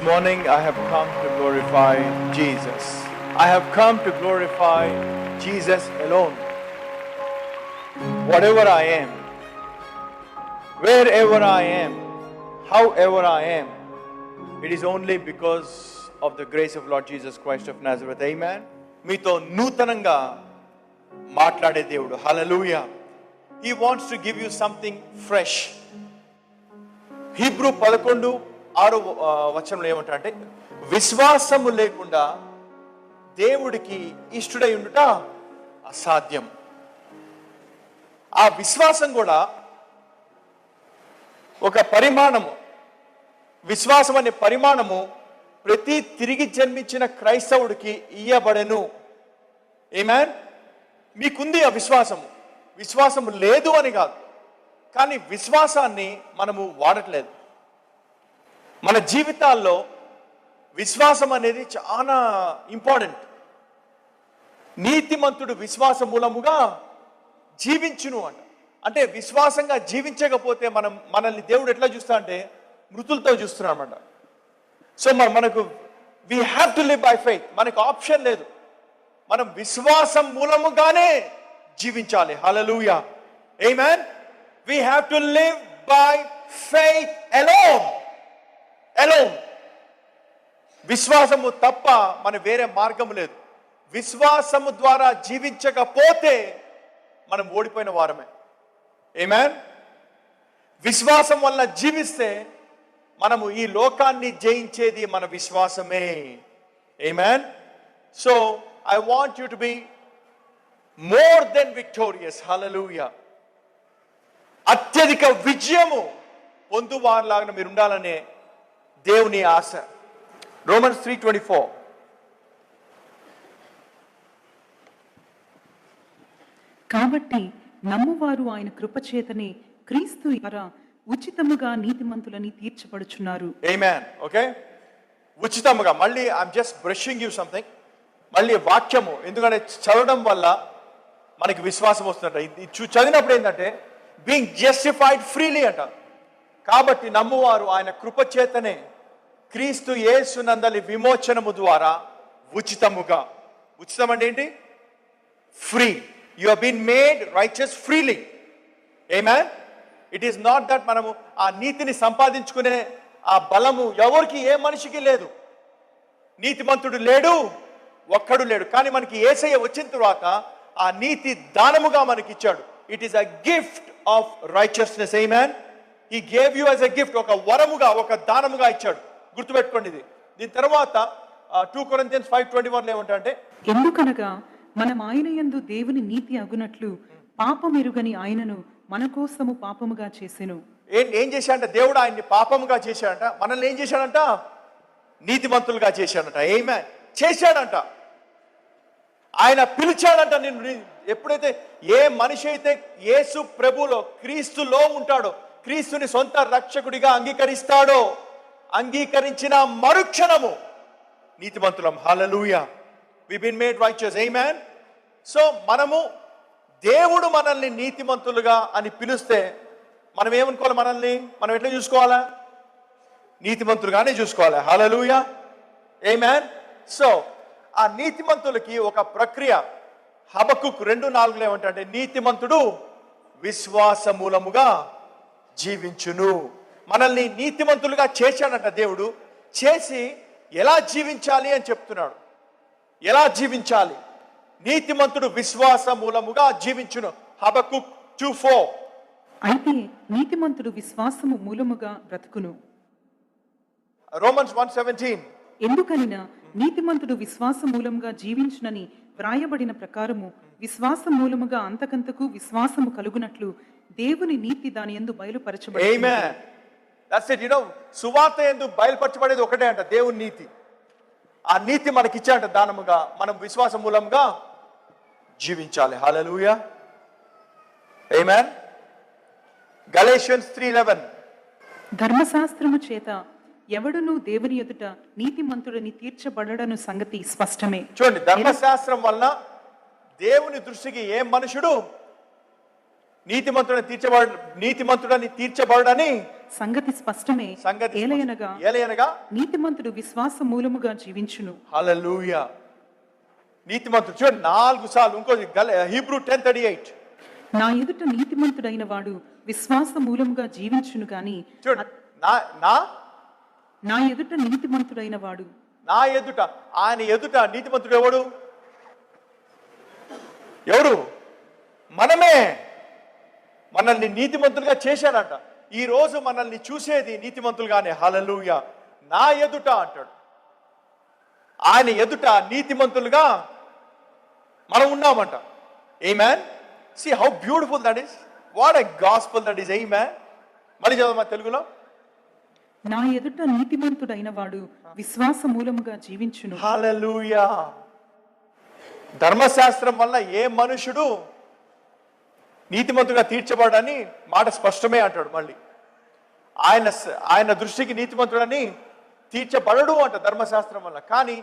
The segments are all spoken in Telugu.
morning I have come to glorify Jesus. I have come to glorify Jesus alone. Whatever I am, wherever I am, however I am, it is only because of the grace of Lord Jesus Christ of Nazareth. Amen. మీతో నూతనంగా మాట్లాడే దేవుడు. హల్లెలూయా. He wants to give you something fresh. Hebrew 11:6 ఏమంటారంటే, విశ్వాసము లేకుండా దేవుడికి ఇష్టడై ఉండుట అసాధ్యం. ఆ విశ్వాసం కూడా ఒక పరిమాణము. విశ్వాసం అనే పరిమాణము ప్రతి తిరిగి జన్మించిన క్రైస్తవుడికి ఇయ్యబడెను. ఆమేన్. మీకుంది ఆ విశ్వాసము. విశ్వాసము లేదు అని కాదు, కానీ విశ్వాసాన్ని మనము వాడట్లేదు. మన జీవితాల్లో విశ్వాసం అనేది చాలా ఇంపార్టెంట్. నీతిమంతుడు విశ్వాస మూలముగా జీవించును అంట. అంటే విశ్వాసంగా జీవించకపోతే మనల్ని దేవుడు ఎట్లా చూస్తా అంటే మృతులతో చూస్తున్నాడు అనమాట. సో మనకు we have to live by faith. మనకు ఆప్షన్ లేదు. మనం విశ్వాసం మూలముగానే జీవించాలి. Hallelujah. Amen. We have to live by faith alone. విశ్వాసము తప్ప మన వేరే మార్గం లేదు. విశ్వాసము ద్వారా జీవించకపోతే మనం ఓడిపోయిన వారమే. ఆమేన్. విశ్వాసం వల్ల జీవిస్తే మనము ఈ లోకాన్ని జయించేది మన విశ్వాసమే. Amen. So I want you to be more than victorious. Hallelujah. అత్యధిక విజయము పొందువారిలాగా మీరు ఉండాలనే దేవుని ఆశ. రోమన్స్ 3:24. కాబట్టి నమ్మువారు ఆయన కృపచేతనే క్రీస్తు ద్వారా ఉచితముగా నీతిమంతులని తీర్చబడుచున్నారు. ఆమేన్. ఓకే. ఉచితముగా. మళ్ళీ I'm just brushing you something. మళ్ళీ వాక్యము, ఎందుకంటే చదవడం వల్ల మనకి విశ్వాసం వస్తుందంట. ఇది చదివినప్పుడు ఏంటంటే బీయింగ్ జస్టిఫైడ్ ఫ్రీలీ అంట. కాబట్టి నమ్మువారు ఆయన కృపచేతనే క్రీస్తు యేసునందలి విమోచనము ద్వారా ఉచితముగా. ఉచితం అంటే ఏంటి? Free. You have been made righteous freely. ఆమేన్. ఇట్ ఈస్ నాట్ దట్ మనము ఆ నీతిని సంపాదించుకునే ఆ బలము ఎవరికి, ఏ మనిషికి లేదు. నీతిమంతుడు లేడు, ఒక్కడు లేడు. కానీ మనకి యేసయ్య వచ్చిన తర్వాత ఆ నీతి దానముగా మనకి ఇచ్చాడు. It is a gift of righteousness. Amen. He gave you as a gift. ఒక వరముగా, ఒక దానముగా ఇచ్చాడు. గుర్తుపెట్టుకోండి ఇది. దీని తర్వాత 2 Corinthians 5:21 ఏమంటే, ఎందుకనగా మనం ఆయన యందు దేవుని నీతి అగునట్లు పాపమెరుగని ఆయనను మన కోసము పాపముగా చేసెను. ఏం చేశాడంట? దేవుడు ఆయన్ని పాపముగా చేశాడంట. మనల్ని ఏం చేశాడంట? నీతిమంతులుగా చేశాడంట. ఆమేన్. చేశాడంట. ఆయన పిలిచాడంట. నిన్ను ఎప్పుడైతే ఏ మనిషి అయితే యేసు ప్రభులో, క్రీస్తులో ఉంటాడో, క్రీస్తుని సొంత రక్షకుడిగా అంగీకరిస్తాడో, అంగీకరించిన మరుక్షణము నీతిమంతులం. Hallelujah. We been made righteous. Amen. So మనము, దేవుడు మనల్ని నీతిమంతులుగా అని పిలిస్తే మనం ఏమనుకోవాలి? మనం ఎట్లా చూసుకోవాలా? నీతిమంతులుగానే చూసుకోవాలి. హల్లెలూయా. ఆమేన్. సో ఆ నీతిమంతులకి ఒక ప్రక్రియ. హబక్కుకు 2:4 ఏమంటే, నీతిమంతుడు విశ్వాస మూలముగా జీవించును. మనల్ని నీతిమంతులుగా చేశాడంట దేవుడు. చేసి ఎలా జీవించాలి అని చెప్తున్నాడు. ఎలా జీవించాలి? నీతిమంతుడు విశ్వాస మూలముగా జీవించును. హబక్కుక్ 2:4. అయితే నీతిమంతుడు విశ్వాసము మూలముగా బ్రతుకును. రోమన్స్ 1:17. ఎందుకనినా నీతిమంతుడు విశ్వాస మూలముగా జీవించునని వ్రాయబడిన ప్రకారము విశ్వాస మూలముగా అంతకంతకు విశ్వాసము కలుగునట్లు దేవుని నీతి దాని యందు బయలుపరచబడింది. ఆమేన్. That's it. సువార్త యందు బయలుపరచబడేది ఒకటే అంట, దేవుని నీతి. ఆ నీతి మనకి ఇచ్చాడంట దానముగా. మనం విశ్వాస మూలంగా జీవించాలి. హల్లెలూయా. ఆమేన్. గలేషియన్స్ 3:11. ధర్మశాస్త్రము చేత ఎవడును దేవుని ఎదుట నీతిమంతుడని తీర్చబడడను సంగతి స్పష్టమే. చూడండి, ధర్మశాస్త్రం వలన దేవుని దృష్టికి ఏ మనుషుడు నీతిమంతుడని తీర్చబడని సంగతి స్పష్టమే. ఏలయనగా నీతిమంతుడు విశ్వాస మూలముగా జీవించును. హల్లెలూయా. నీతిమంతుడు చూడండి 4 సార్లు. ఇంకోటి హీబ్రూ 10:38. నా ఎదుట నీతిమంతుడైన వాడు విశ్వాస మూలముగా జీవించును గాని. చూడండి నా ఎదుట నీతిమంతుడైన వాడు. నా ఎదుట, ఆయన ఎదుట నీతిమంతుడు ఎవడు? మనమే. మనల్ని నీతిమంతులుగా చేశాడంట. ఈ రోజు మనల్ని చూసేది నీతిమంతులుగానే. హల్లెలూయా. నా ఎదుట అంటాడు. ఆయన ఎదుట నీతిమంతులుగా మనం ఉన్నామంట. ఆమేన్. See how beautiful that is. What a gospel that is. Amen. మళ్ళీ చదవమా తెలుగులో. నా ఎదుట నీతిమంతుడైన వాడు విశ్వాస మూలముగా జీవించును. హల్లెలూయా. ధర్మశాస్త్రం వల్ల ఏ మనుషుడు నీతిమంతుగా తీర్చబడని మాట స్పష్టమే అంటాడు. మళ్ళీ ఆయన దృష్టికి నీతిమంతుడని తీర్చబడడు అంట ధర్మశాస్త్రం వల్ల. కానీ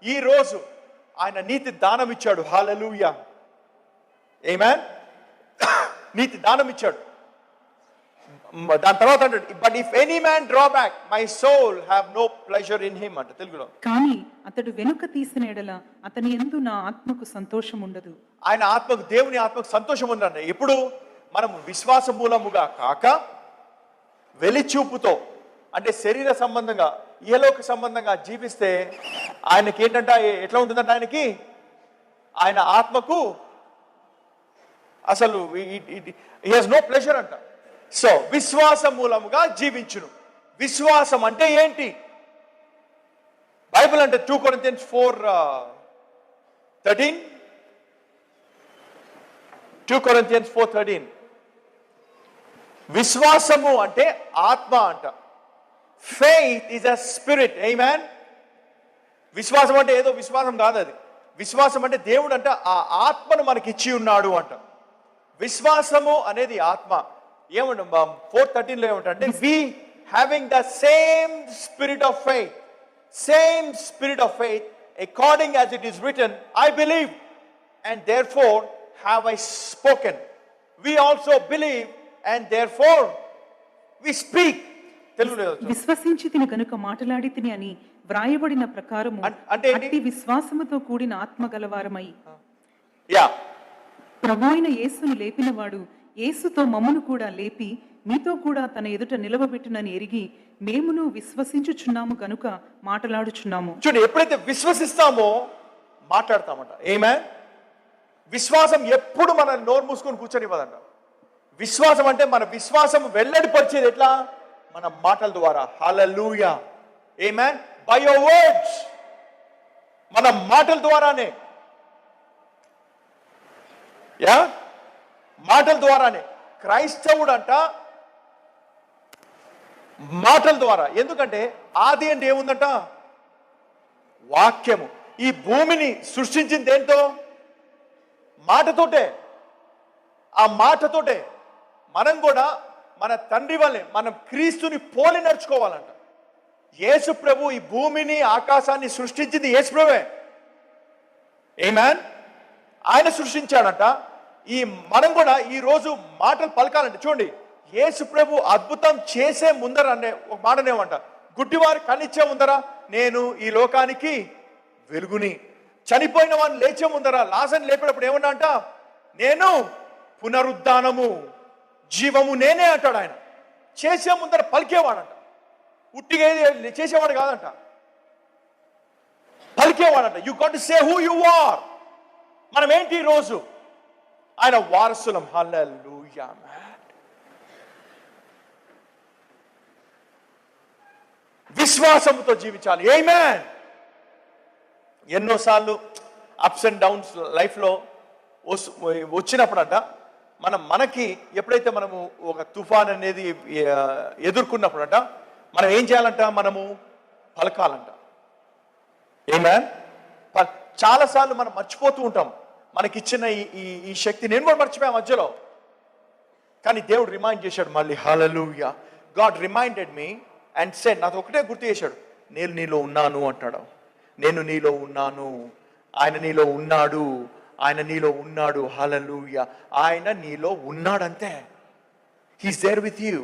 ఈ రోజు ఆయన నీతి దానం ఇచ్చాడు. హల్లెలూయా. ఆమేన్. నీతి దానం ఇచ్చాడు. దాని తర్వాత అంటాడు, but if any man draw back my soul have no pleasure in him అంట తెలుగులో. కానీ అతడు వెనుక తీసిన ఎడల అతని యందు నా ఆత్మకు సంతోషం ఉండదు. ఆయన ఆత్మకు, దేవుని ఆత్మకు సంతోషం ఉందంట. ఎప్పుడు మనం విశ్వాస మూలముగా కాక వెలిచూపుతో, అంటే శరీర సంబంధంగా, ఇహలోక సంబంధంగా జీవిస్తే ఆయనకి ఏంటంటే ఎట్లా ఉంటుందంట, ఆయన ఆత్మకు అసలు హి హస్ నో ప్లెజర్ అంట. సో విశ్వాస మూలముగా జీవించును. విశ్వాసం అంటే ఏంటి? బైబిల్ అంటే 2 Corinthians 4:13. 2 Corinthians 4:13. విశ్వాసము అంటే ఆత్మ అంట. Faith is a spirit. Amen. విశ్వాసం అంటే ఏదో విశ్వాసం కాదు అది. విశ్వాసం అంటే దేవుడు అంట ఆ ఆత్మను మనకి ఇచ్చి ఉన్నాడు అంట. విశ్వాసము అనేది ఆత్మ. ఏమంట 4:13 లో ఏమంటే, we having the same spirit of faith, same spirit of faith according as it is written, I believe and therefore have I spoken. We also believe and therefore we speak. తెలుగులో విశ్వసించి తిని గనుక మాట్లాడి తిని అని వ్రాయబడిన ప్రకారము అంటే విశ్వాసముతో కూడిన ఆత్మ గలవారమై ప్రభు అయిన యేసును లేపినవాడు యేసుతో మమ్మను కూడా లేపి మీతో కూడా తన ఎదుట నిలవబెట్టునని ఎరిగి మేమును విశ్వసించుచున్నాము గనుక మాట్లాడుచున్నాము. చూడండి, ఎప్పుడైతే విశ్వసిస్తామో మాట్లాడతామంట. ఆమేన్. విశ్వాసం ఎప్పుడు మన నోరు మూసుకొని కూర్చొనివ్వదంట. విశ్వాసం అంటే మన విశ్వాసం వెల్లడిపరిచేది ఎట్లా? మన మాటల ద్వారా. హల్లెలూయా. ఆమేన్. బై యువర్ వర్డ్స్, మన మాటల ద్వారానే. మాటల ద్వారానే. క్రైస్తవుడు అంట మాటల ద్వారా. ఎందుకంటే ఆది అంటే ఏముందంట? వాక్యము. ఈ భూమిని సృష్టించింది దేంతో? మాటతోటే. ఆ మాటతోటే మనం కూడా మన తండ్రి వల్లే మనం క్రీస్తుని పోలి నడుచుకోవాలంట. యేసు ప్రభు ఈ భూమిని ఆకాశాన్ని సృష్టించింది యేసు ప్రభువే. ఆమేన్. ఆయన సృష్టించాడంట. మనం కూడా ఈ రోజు మాటలు పలకాలంటే చూడండి, యేసు ప్రభు అద్భుతం చేసే ముందర అనే ఒక మాటనేమంట, గుడ్డివారు కనిచ్చే ముందర నేను ఈ లోకానికి వెలుగుని, చనిపోయిన వాడిని లేచే ముందర లాజరుని లేపేటప్పుడు ఏమన్నా అంట, నేను పునరుద్ధానము జీవము నేనే అంటాడు. ఆయన చేసే ముందర పలికేవాడంట. ఉట్టిగా చేసేవాడు కాదంట, పలికేవాడంట. You got to say who you are. మనం ఏంటి ఈ రోజు? ఆయన వారసులం. హల్లెలూయా. విశ్వాసంతో జీవించాలి. ఆమేన్. ఎన్నోసార్లు అప్స్ అండ్ డౌన్స్ లైఫ్లో వచ్చినప్పుడంట మనకి ఎప్పుడైతే మనము ఒక తుఫాన్ అనేది ఎదుర్కొన్నప్పుడంట మనం ఏం చేయాలంట? మనము పలకాలంట. ఆమేన్. చాలాసార్లు మనం మర్చిపోతూ ఉంటాం మనకిచ్చిన ఈ శక్తి. నేను కూడా మర్చిపోయా మధ్యలో, కానీ దేవుడు రిమైండ్ చేశాడు మళ్ళీ. Hallelujah. God reminded me and said, నాకు ఒకటే గుర్తు చేశాడు, నేను నీలో ఉన్నాను అంటాడు. నేను నీలో ఉన్నాను, ఆయన నీలో ఉన్నాడు, ఆయన నీలో ఉన్నాడు. హల్లెలూయా. ఆయన నీలో ఉన్నాడంతే. He's there with you.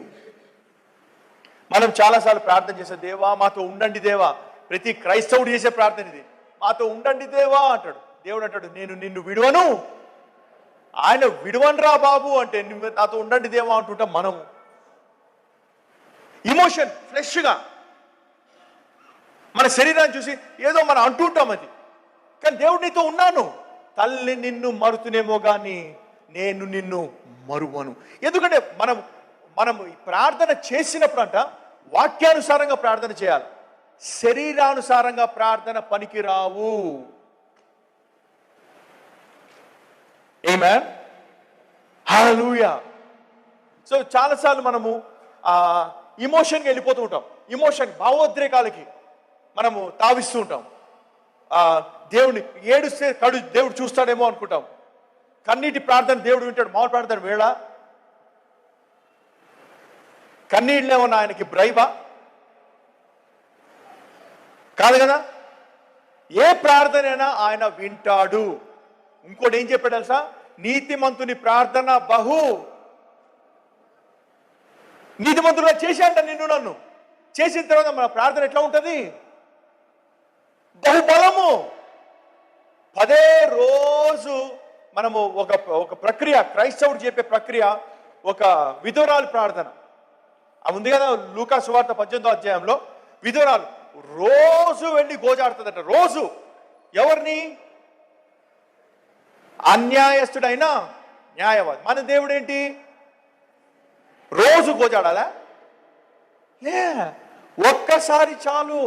మనం చాలాసార్లు ప్రార్థన చేసే, దేవా మాతో ఉండండి దేవా. ప్రతి క్రైస్తవుడు చేసే ప్రార్థన ఇది, మాతో ఉండండి దేవా అంటాడు. దేవుడు అంటాడు, నేను నిన్ను విడువను. ఆయన విడువనరా బాబు అంటే నాతో ఉండండి దేవా అంటుంటాం మనము. ఇమోషన్ ఫ్లెష్గా మన శరీరాన్ని చూసి ఏదో మనం అంటుంటాం అది. కానీ దేవుడు నీతో ఉన్నాను. తల్లి నిన్ను మరుతునేమో కానీ నేను నిన్ను మరువను. ఎందుకంటే మనం ప్రార్థన చేసినప్పుడు అంట వాక్యానుసారంగా ప్రార్థన చేయాలి. శరీరానుసారంగా ప్రార్థన పనికిరావు. ఆమేన్. హల్లెలూయా. సో చాలాసార్లు మనము ఇమోషన్కి వెళ్ళిపోతూ ఉంటాం. భావోద్రేకాలకి మనము తావిస్తూ ఉంటాం. దేవుడిని ఏడుస్తే దేవుడు చూస్తాడేమో అనుకుంటాం. కన్నీటి ప్రార్థన దేవుడు వింటాడు. మామూలు ప్రార్థన వేళ కన్నీళ్ళేమన్నా ఆయనకి బ్రైబా? కాదు కదా. ఏ ప్రార్థనైనా ఆయన వింటాడు. ఇంకోటి ఏం చెప్పాడు తెలుసా? నీతిమంతుని ప్రార్థన నీతిమంతుడుగా చేశాంట నిన్ను నన్ను. చేసిన తర్వాత మన ప్రార్థన ఎట్లా ఉంటుంది? బహుబలము. పదే రోజు మనము ఒక ప్రక్రియ, క్రైస్తవుడు చెప్పే ప్రక్రియ, ఒక విధురాలు ప్రార్థన ఉంది కదా. లూకా సువార్త 18వ అధ్యాయంలో విధురాలు రోజు వెళ్ళి గోజాడుతుందట. రోజు ఎవరిని? అన్యాయస్తుడైన న్యాయవాది. మన దేవుడు ఏంటి? రోజు గోజాడాలా? ఒక్కసారి చాలు.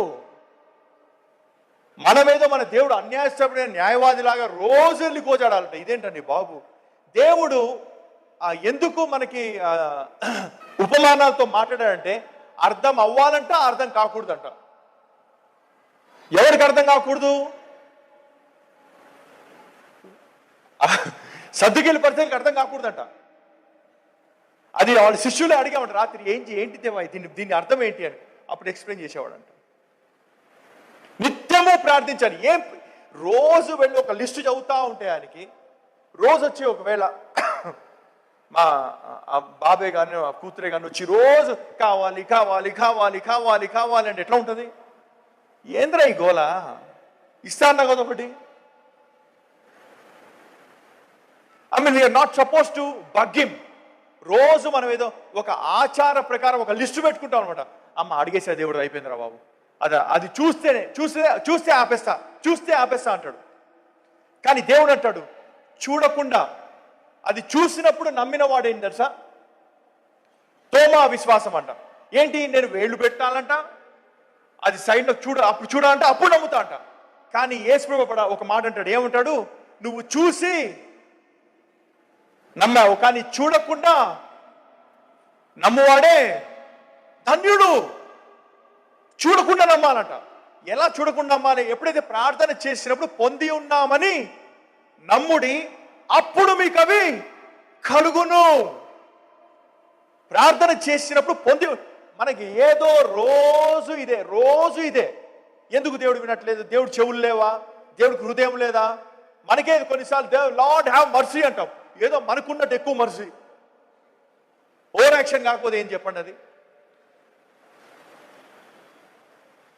మనమేదో మన దేవుడు అన్యాయస్తుడైన న్యాయవాదిలాగా రోజు వెళ్ళి గోజాడాలంట. ఇదేంటండి బాబు? దేవుడు ఎందుకు మనకి ఉపమానాలతో మాట్లాడాడంటే అర్థం అవ్వాలంట, అర్థం కాకూడదంట. ఎవరికి అర్థం కాకూడదు? సర్దుకెళ్ళి పరిస్థితికి అర్థం కాకూడదంట. అది వాళ్ళ శిష్యులే అడిగామంట రాత్రి, ఏంటి దేవా దీని అర్థం ఏంటి అని. అప్పుడు ఎక్స్ప్లెయిన్ చేసేవాడంట. నిత్యము ప్రార్థించాలి. రోజు వెళ్ళి ఒక లిస్టు చదువుతా ఉంటే ఆయనకి రోజు వచ్చి, ఒకవేళ మా బాబాయ్ కానీ కూతురే కానీ వచ్చి రోజు కావాలి కావాలి కావాలి కావాలి కావాలి అంటే ఎట్లా ఉంటుంది? ఏంద్రా ఈ గోల? ఇస్తాను కదా ఒకటి. We are not suppose to bug him. రోజు మనం ఏదో ఒక ఆచార ప్రకారం ఒక లిస్టు పెట్టుకుంటాం అనమాట. అమ్మ అడిగేసా దేవుడు, అయిపోయిందిరా బాబు. అది చూస్తే ఆపేస్తా అంటాడు. కానీ దేవుడు అంటాడు చూడకుండా, అది చూసినప్పుడు నమ్మిన వాడు ఏంటి తెలుసా? తోమా విశ్వాసం అంట. ఏంటి? నేను వేళ్ళు పెట్టాలంట, అది సైడ్లో అప్పుడు చూడాలంట, అప్పుడు నమ్ముతా అంట. కానీ యేసు ఒక మాట అంటాడు. ఏమంటాడు? నువ్వు చూసి నమ్మావు, కానీ చూడకుండా నమ్మువాడే ధన్యుడు. చూడకుండా నమ్మాలంట. ఎలా చూడకుండా నమ్మాలి? ఎప్పుడైతే ప్రార్థన చేసినప్పుడు పొంది ఉన్నామని నమ్ముడి, అప్పుడు మీకు అవి కలుగును. ప్రార్థన చేసినప్పుడు పొంది. మనకి ఏదో రోజు ఇదే. ఎందుకు దేవుడు వినట్లేదు? దేవుడు చెవులు లేవా? దేవుడికి హృదయం లేదా? మనకే కొన్నిసార్లు లార్డ్ హ్యావ్ మర్సీ అంటాం. ఏదో మనకున్నట్టు ఎక్కువ మర్సీ. ఓవర్ యాక్షన్ కాకపోతే ఏం చెప్పండి అది?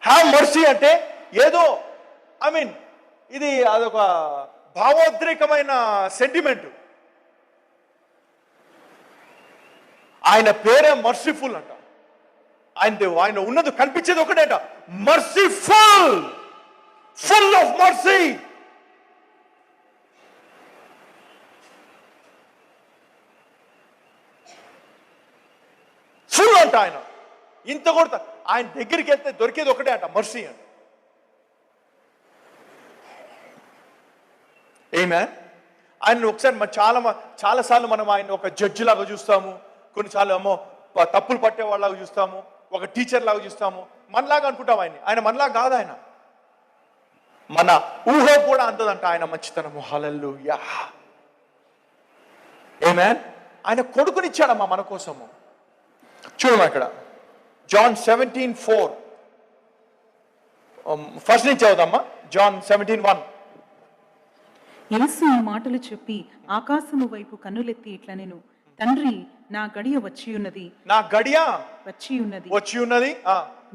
హ్యావ్ మర్సీ అంటే ఏదో ఇది అదొక భావోద్రేకమైన సెంటిమెంట్. ఆయన పేరే మర్సిఫుల్ అంట. ఆయన ఉన్నది కనిపించేది ఒకటేట, merciful, full of mercy. Full అంట ఆయన. ఇంత కూడా ఆయన దగ్గరికి వెళ్తే దొరికేది ఒకటే అంట, మర్సీ అంట. ఆయన ఒకసారి చాలాసార్లు మనం ఆయన ఒక జడ్జి లాగా చూస్తాము, కొన్నిసార్లు ఏమో తప్పులు పట్టే వాళ్ళలాగా చూస్తాము, ఒక టీచర్ లాగా చూస్తాము, మనలాగా అనుకుంటాం ఆయన మనలాగా కాదు. ఆయన మన ఊహ కూడా అంతదంట ఆయన మంచితనము. హల్లెలూయా. ఆయన కొడుకునిచ్చాడమ్మా మన కోసము. చూడమ్మా ఇక్కడ జాన్ 17:4 ఫస్ట్ నుంచి చదువుదామా. జాన్ 17:1. యేసు ఈ మాటలు చెప్పి ఆకాశము వైపు కన్నులెత్తి ఇట్లనెను, తండ్రి, నా గడియ వచ్చి ఉన్నది, నా గడియ వచ్చి ఉన్నది.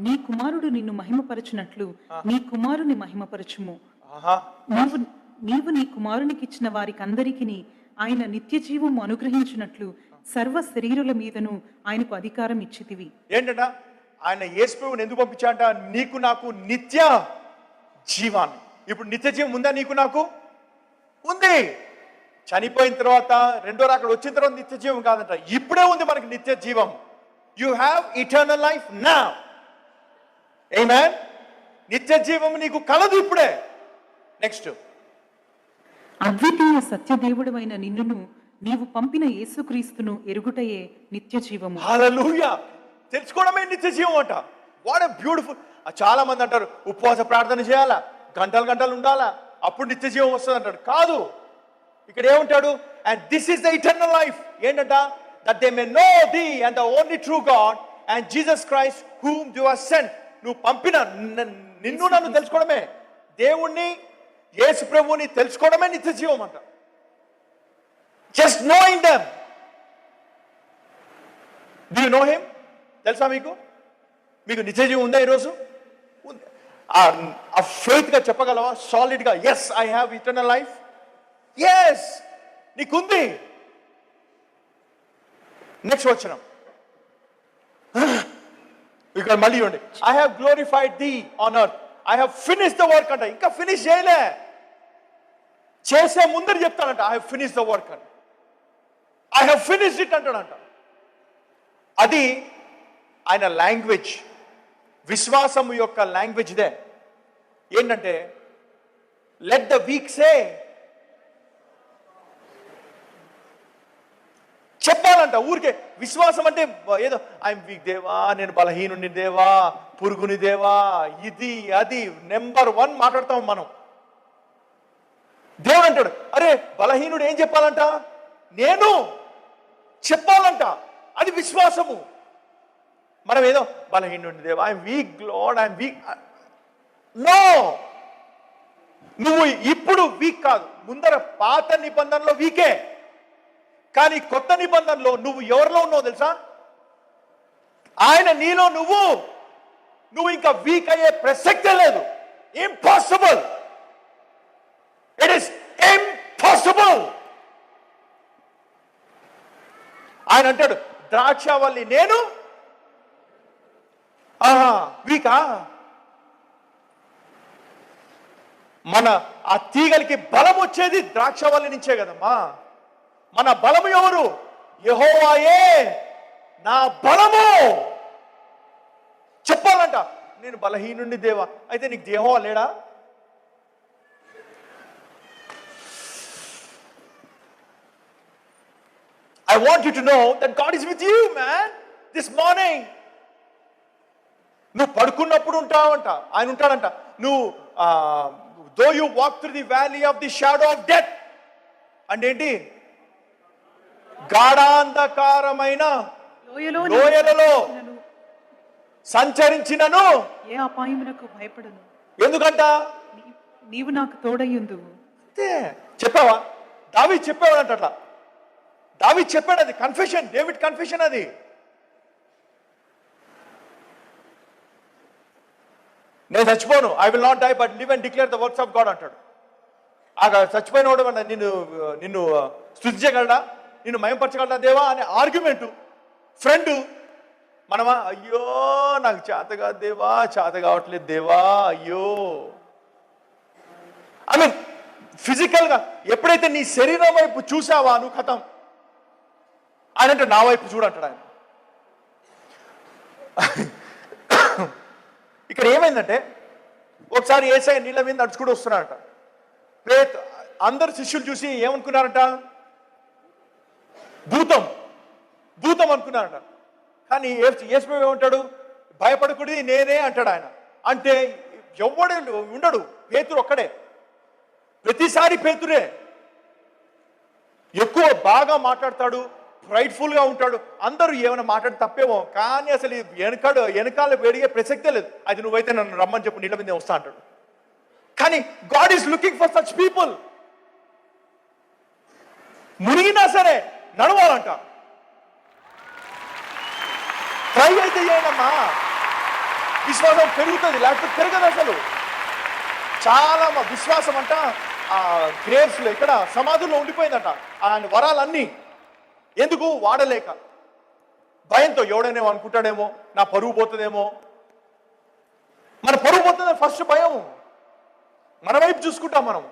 నీ కుమారుడు నిన్ను మహిమపరచునట్లు నీ కుమారుని మహిమపరచుము. నీవు నీ కుమారునికిచ్చిన వారికందరికిని ఆయన నిత్య జీవము అనుగ్రహించినట్లు సర్వ శరీరుల మీదను ఆయనకు అధికారం ఇచ్చితివి. ఏంటంట? ఆయన యేసుప్రభువుని ఎందుకు పంపించాడంట? నీకు నాకు నిత్య జీవాన్ని. ఇప్పుడు నిత్య జీవం ఉందా? నీకు నాకు ఉంది. చనిపోయిన తర్వాత రెండో రాకడ వచ్చిన తర్వాత నిత్య జీవం కాదంట, ఇప్పుడే ఉంది మనకి నిత్య జీవం. You have eternal life now. Amen. నిత్య జీవం నీకు కలదు ఇప్పుడే. నెక్స్ట్, అద్వితీయ సత్యదేవుడైన నిన్నును నీవు పంపిన యేసుక్రీస్తును ఎరుగుటయే నిత్య జీవము. హల్లెలూయా. తెలుసుకోవడమే నిత్య జీవం అంట. What a beautiful. చాలా మంది అంటారు ఉపవాస ప్రార్థన చేయాలా, గంటలు గంటలు ఉండాలా, అప్పుడు నిత్య జీవం వస్తుంది అంటాడు. కాదు, ఇక్కడ ఏమంటాడు? And this is the eternal life. ఏంటంట? That they may know thee and the only true God and Jesus Christ whom you have sent. నువ్వు పంపిన నిన్ను నన్ను తెలుసుకోవడమే, దేవుణ్ణి యేసు ప్రభువుని తెలుసుకోవడమే నిత్య జీవం అంట. Just knowing them. Do you know him? తెలుసా మీకు? మీకు నిత్య జీవం ఉందా ఈరోజు? ఆ ఫెయిత్ గా చెప్పగలవా? సాలిడ్ గా, yes I have eternal life. Yes, నీకుంది. నెక్స్ట్ వచనం ఇక్కడ మళ్ళీ ఉండి, I have glorified thee on earth, I have finish the work అంట. ఇంకా ఫినిష్ చేయలే, చేసే ముందర చెప్తానంట I have finish the work అంట. ఐ హ్యావ్ ఫినిష్ ఇట్ అంటాడంట. అది ఆయన లాంగ్వేజ్, విశ్వాసము యొక్క లాంగ్వేజ్ ఇదే. ఏంటంటే లెట్ ద వీక్ సే, చెప్పాలంట. ఊరికే విశ్వాసం అంటే ఏదో ఐఎమ్ వీక్ దేవా, నేను బలహీనుని దేవా, పురుగుని దేవా, ఇది అది నెంబర్ 1 మాట్లాడతాం మనం. దేవుడు అంటాడు, అరే బలహీనుడు ఏం చెప్పాలంట? నేను చెప్పాలంట. అది విశ్వాసము. మనం ఏదో బలహీనుని దేవా, I'm weak Lord, I'm weak. No, నువ్వు ఇప్పుడు వీక్ కాదు, ముందర పాత నిబంధనలో వీకే. కానీ కొత్త నిబంధనలో నువ్వు ఎవరిలో ఉన్నావు తెలుసా? ఆయన నీలో, నువ్వు ఇంకా వీక్ అయ్యే ప్రసక్తే లేదు. ఇంపాసిబుల్. It is impossible. ఆయన అంటాడు ద్రాక్షవల్లి నేను వీకా? మన ఆ తీగలికి బలం వచ్చేది ద్రాక్షవల్లి నుంచే కదమ్మా. మన బలము ఎవరు? యెహోవాయే నా బలము. చెప్పాలంట, నేను బలహీనుండి దేవా. అయితే నీకు యెహోవా లేడా? I want you to know that God is with you, man. This morning. నువ్వు పడుకున్నప్పుడు ఉంటావంట, ఆయన ఉంటాడంట. నువ్వు though you walk through the valley of the shadow of death, అంటే ఏంటి? గాఢాంధకారమైన లోయలలో సంచరించినను ఏ అపాయమునకు భయపడను. ఎందుకంట? నీవు నాకు తోడయ్యుందు. అంతే. చెప్పావా? దావీదు చెప్పాడంట. అట్లా దావీదు చెప్పాడు. అది కన్ఫెషన్, డేవిడ్ కన్ఫెషన్. అది నేను చచ్చిపోను, I will not die but live and declare the works of God అంటాడు. ఆ చచ్చిపోయిన వాడు నిన్ను స్తుతించగలడా, నిన్ను మయంపరచగలడా దేవా అనే ఆర్గ్యుమెంటు. ఫ్రెండ్ మనమా, అయ్యో నాకు చేత కాదు దేవా, చేత కావట్లేదు దేవా, అయ్యో. ఐ మీన్ ఫిజికల్ గా ఎప్పుడైతే నీ శరీరం వైపు చూసావా నువ్వు ఖతం. ఆయన అంటే నా వైపు చూడంటాడు ఆయన. ఇక్కడ ఏమైందంటే ఒకసారి యేసయ్య నీళ్ళ మీద నడుచుకుంటూ వస్తున్నాడట. అందరు శిష్యులు చూసి ఏమనుకున్నారంట? భూతం అనుకున్నారట. కానీ యేసు ఏమంటాడు? భయపడకూడదు, నేనే అంటాడు ఆయన. అంటే ఎవడు ఉండడు, పేతురు ఒక్కడే. ప్రతిసారి పేతురే ఎక్కువ బాగా మాట్లాడతాడు, ప్రైడ్ఫుల్ గా ఉంటాడు. అందరూ ఏమైనా మాట్లాడి తప్పేమో, కానీ అసలు వెనకాల వేడిగే ప్రసక్తే లేదు. అది నువ్వైతే నన్ను రమ్మని చెప్పు, నీళ్ళ మీద వస్తా అంటాడు. కానీ God is looking for such people. మునిగినా సరే నడవాలంట. ట్రై అయితే చేయండమ్మా, విశ్వాసం పెరుగుతుంది, లేకపోతే పెరగదు అసలు. చాలా విశ్వాసం అంట ఆ గ్రేవ్స్ లో ఇక్కడ సమాధుల్లో ఉండిపోయిందట. ఆయన వరాలన్నీ ఎందుకు వాడలేక, భయంతో. ఎవడైనా అనుకుంటాడేమో నా పరువు పోతుందేమో. మన పరువు పోతుందని ఫస్ట్ భయం. మన వైపు చూసుకుంటాం మనం.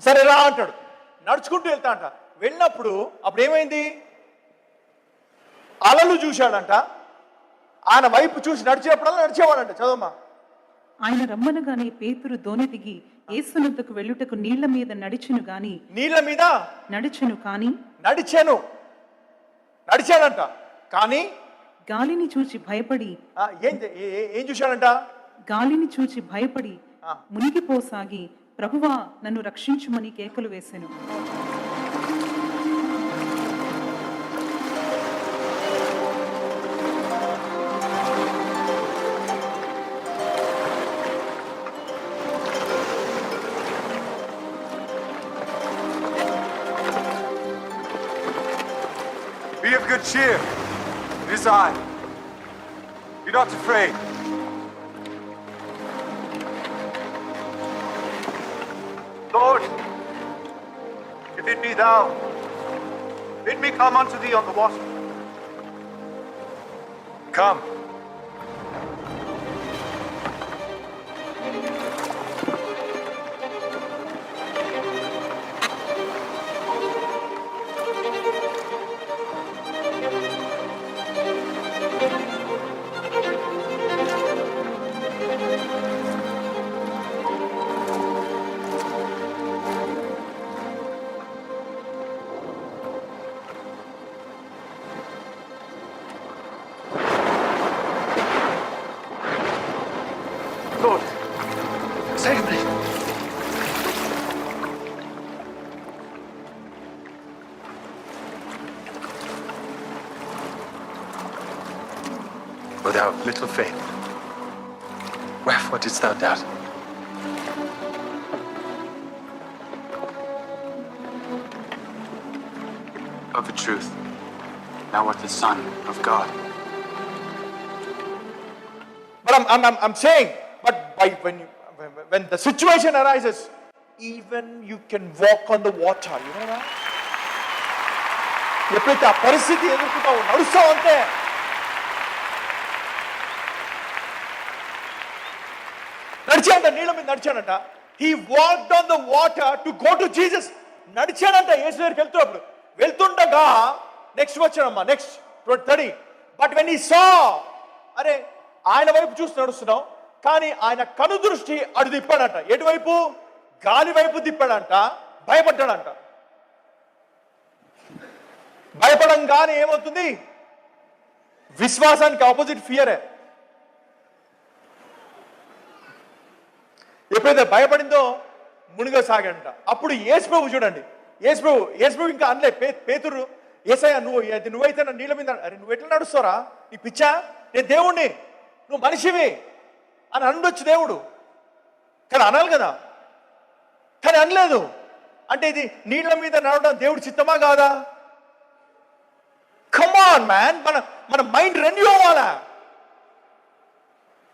సరే రా అంటాడు, నడుచుకుంటూ వెళ్తా అంట. వెళ్ళినప్పుడు అప్పుడు ఏమైంది, అలలు చూశాడంట. ఆయన వైపు చూసి నడిచేప్పుడల్లా నడిచేవాడంట. చదవమ్మా. ఆయన రమ్మనగానే పేతురు దోణి దిగి యేసునొద్దకు వెళ్ళుటకు నీళ్ల మీద నడిచెను గాని, నీళ్ల మీద నడిచెను కాని, నడిచాడంట కానీ గాలిని చూచి భయపడి, ఏం చూశాడంట, గాలిని చూచి భయపడి మునిగిపోసాగి, ప్రభువా నన్ను రక్షించుమని కేకలు వేసెను. Be of good cheer. It is I. Be not afraid. Lord, if it be thou, bid me come unto thee on the water. Come. Lord, save me. O thou of little faith, wherefore didst thou doubt? Of a truth, thou art the Son of God. But I'm saying, but when the situation arises, even you can walk on the water. You know that? ఎప్పుడైతే ఆ పరిస్థితి ఎదుర్కొంటావు, నడుస్తావు అంతే. నడిచాడంట, నీళ్ళ మీద నడిచాడంట. He walked on the water to go to Jesus. నడిచాడంట యేసు దగ్గరికి వెళ్తున్నప్పుడు. వెళ్తుండగా నెక్స్ట్ వచ్చాడమ్మా, next 30. But when he saw, అరే ఆయన వైపు చూసి నడుస్తున్నావు, కానీ ఆయన కను దృష్టి అటు తిప్పాడంట. ఎటువైపు? గాలి వైపు తిప్పాడంట. భయపడ్డాడంట. భయపడంగానే ఏమవుతుంది? విశ్వాసానికి ఆపోజిట్ ఫియరే. ఎప్పుడైతే భయపడిందో మునిగసాగంట. అప్పుడు యేసుప్రభు చూడండి, యేసుప్రభు ఇంకా అనలే పేతురు, యేసయ్య నువ్వైతే నా నీళ్ళ మీద, అరే నువ్వు ఎట్లా నడుస్తారా, నీ పిచ్చా, నేను దేవుణ్ణి, నువ్వు మనిషివి అని అనొచ్చు దేవుడు. కానీ అనాలి కదా, కానీ అనలేదు. అంటే ఇది నీళ్ళ మీద నడవడం దేవుడి చిత్తమా కాదా? కమ్ ఆన్ మ్యాన్, మన మైండ్ రెన్యూ అవ్వాలా,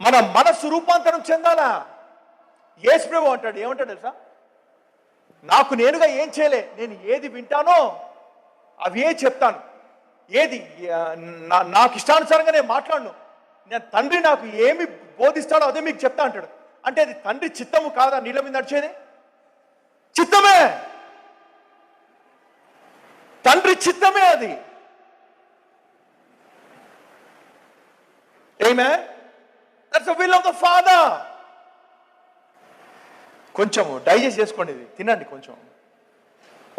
మన మనస్సు రూపాంతరం చెందాలా. యేసుప్రభు అంటాడు, ఏమంటాడు తెలుసా, నాకు నేనుగా ఏం చేయలే, నేను ఏది వింటానో అవే చెప్తాను, ఏది నాకు ఇష్టానుసారంగా నేను మాట్లాడను, నేను తండ్రి నాకు ఏమి బోధిస్తాడో అదే మీకు చెప్తా అంటాడు. అంటే అది తండ్రి చిత్తము కాదా నీళ్ళ మీద నడిచేది? చిత్తమే, తండ్రి చిత్తమే అది. Amen? That's the will of the Father. కొంచెం డైజెస్ట్ చేసుకోండి, ఇది తినండి కొంచెం.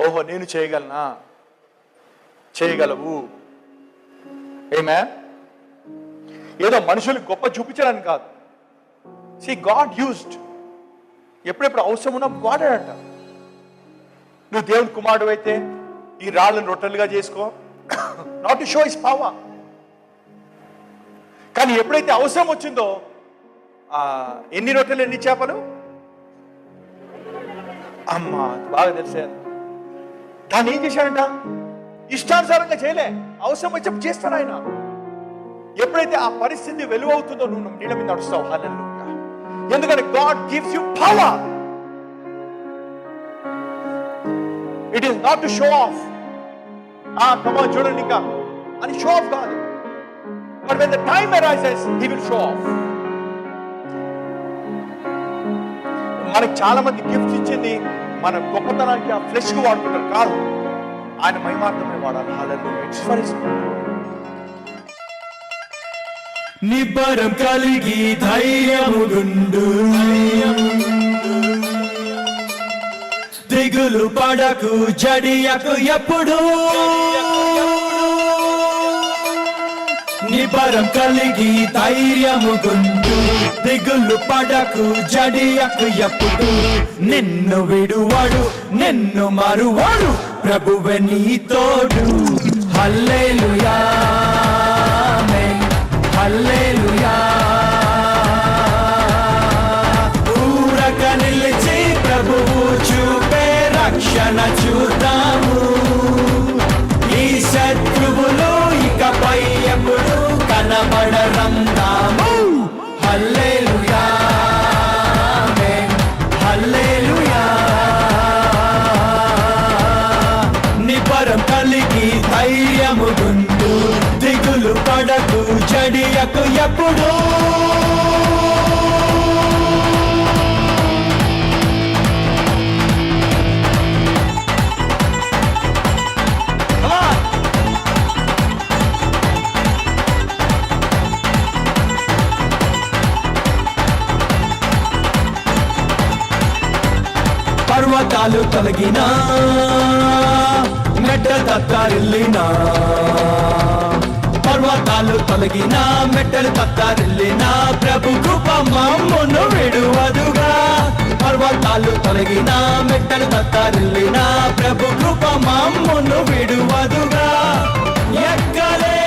ఓహో నేను చేయగలనా? చేయగలవు. Amen? ఏదో మనుషులకు గొప్ప చూపించడానికి కాదు. See, God used, ఎప్పుడెప్పుడు అవసరం ఉన్నా వాడాడంట. నువ్వు దేవుని కుమారుడు అయితే ఈ రాళ్ళను రొట్టెలుగా చేసుకో, not to show his power. కానీ ఎప్పుడైతే అవసరం వచ్చిందో, ఎన్ని రొట్టెలు ఎన్ని చేపలు? అమ్మా బాగా తెలిసాను. దాన్ని ఏం చేశాడంట? ఇష్టానుసారంగా చేయలే, అవసరం వచ్చి చేస్తాడు ఆయన. ఎప్పుడైతే ఆ పరిస్థితి వెలువవుతుందో నువ్వు నీళ్ళ మీద నడుస్తావు. హల్లెలూయా. ఎందుకంటే God gives you power. It is not to show off. Come on చూడండి ఇంకా అని షో ఆఫ్ కాదు. But when the time arises he will show off. మనకి చాలా మంది గిఫ్ట్స్ ఇచ్చింది మన గొప్పతనానికి, ఆ ఫ్లెష్ కు వాడుకుంటారు కాదు, ఆయన మహిమార్థమే వాడాలి. హల్లెలూయా. It's for his. నిబ్బరం కలిగి ధైర్యముగుండు, దిగులు పడకు జడియకు ఎప్పుడు. నిబ్బరం కలిగి ధైర్యముగుండు, దిగులు పడకు జడియకు ఎప్పుడు. నిన్ను విడువాడు నిన్ను మరువాడు, ప్రభువే నీ తోడు. హల్లెలూయా ఆమేన్, హల్లెలూయా. ఊరక నిలిచి ప్రభువు చూపే రక్షణ చూద్దాము. ఈ శత్రువులు ఇకపై ఎప్పుడు కనబడరందాము. హల్లెలూయా ఆమేన్, హల్లెలూయా. నిబ్బరం కలిగి ధైర్యముగుండు, దిగులు పడకు జడియకు ఎప్పుడు. పర్వతాలు తొలగినా మెట్ట తత్తరిల్లినా, పర్వతాలు తొలగినా మెట్టలు తత్తరిల్లినా, ప్రభు కృప మమ్మును విడువదుగా. పర్వతాలు తొలగినా మెట్టలు తత్తరిల్లినా, ప్రభు కృప మమ్మును విడువదుగా. ఎక్కలే